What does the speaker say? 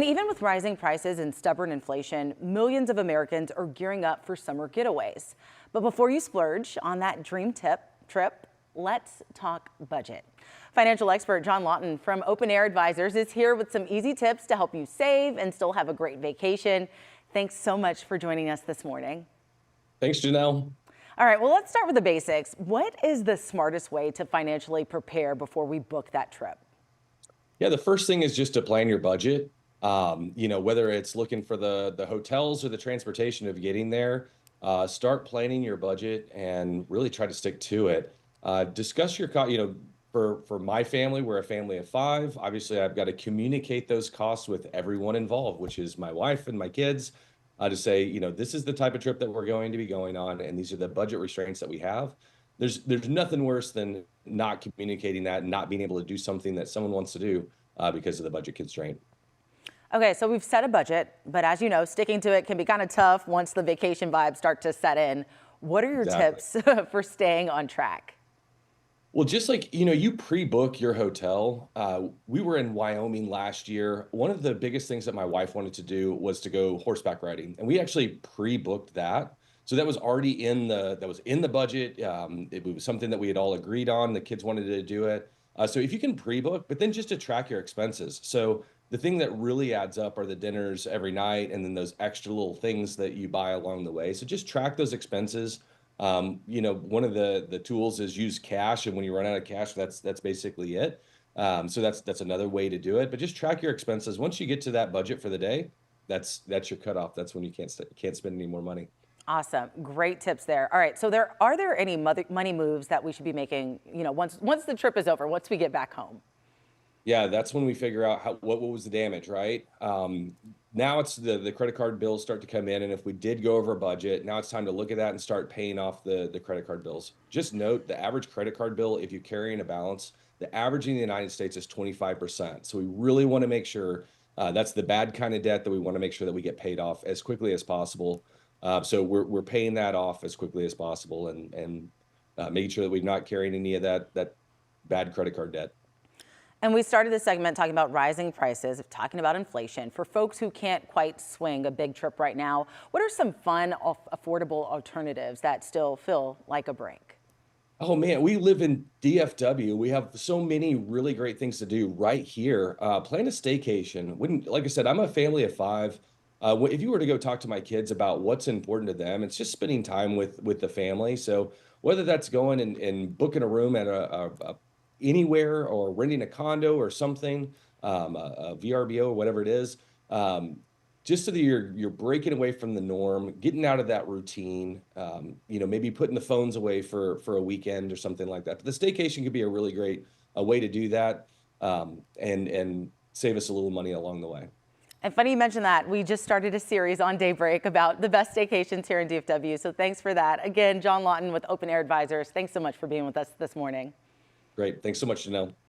Even with rising prices and stubborn inflation, millions of Americans are gearing up for summer getaways. But before you splurge on that dream trip, let's talk budget. Financial expert Jon Lawton from OpenAir Advisers is here with some easy tips to help you save and still have a great vacation. Thanks so much for joining us this morning. Thanks, Janelle. All right, well, let's start with the basics. What is the smartest way to financially prepare before we book that trip? Yeah, the first thing is just to plan your budget. Whether it's looking for the hotels or the transportation of getting there, start planning your budget and really try to stick to it. Discuss your for my family, we're a family of five. Obviously, I've got to communicate those costs with everyone involved, which is my wife and my kids, to say, this is the type of trip that we're going to be going on, and these are the budget restraints that we have. There's nothing worse than not communicating that and not being able to do something that someone wants to do because of the budget constraint. Okay, so we've set a budget, but as you know, sticking to it can be kind of tough once the vacation vibes start to set in. What are your tips for staying on track? Well, just like, you pre-book your hotel. We were in Wyoming last year. One of the biggest things that my wife wanted to do was to go horseback riding, and we actually pre-booked that. So that was already in the budget. It was something that we had all agreed on. The kids wanted to do it. So if you can pre-book, but then just to track your expenses. So the thing that really adds up are the dinners every night, and then those extra little things that you buy along the way. So just track those expenses. One of the tools is use cash, and when you run out of cash, that's basically it. So that's another way to do it. But just track your expenses. Once you get to that budget for the day, that's your cutoff. That's when you can't spend any more money. Awesome. Great tips there. All right. So are there any money moves that we should be making, once the trip is over, once we get back home? Yeah, that's when we figure out what was the damage, right? Now it's the credit card bills start to come in, and if we did go over budget, now it's time to look at that and start paying off the credit card bills. Just note the average credit card bill, if you're carrying a balance, the average in the United States is 25%. So we really want to make sure that's the bad kind of debt that we want to make sure that we get paid off as quickly as possible. So we're paying that off as quickly as possible and making sure that we're not carrying any of that bad credit card debt. And we started this segment talking about rising prices, talking about inflation. For folks who can't quite swing a big trip right now, what are some fun, affordable alternatives that still feel like a break? Oh man, we live in DFW. We have so many really great things to do right here. Plan a staycation. Like I said, I'm a family of five. If you were to go talk to my kids about what's important to them, it's just spending time with the family. So whether that's going and booking a room at anywhere, or renting a condo or something, a VRBO or whatever it is, just so that you're breaking away from the norm, getting out of that routine, maybe putting the phones away for a weekend or something like that. But the staycation could be a really great way to do that, and save us a little money along the way. And funny you mentioned that. We just started a series on Daybreak about the best staycations here in DFW. So thanks for that. Again, Jon Lawton with OpenAir Advisers. Thanks so much for being with us this morning. Great. Thanks so much, Janelle.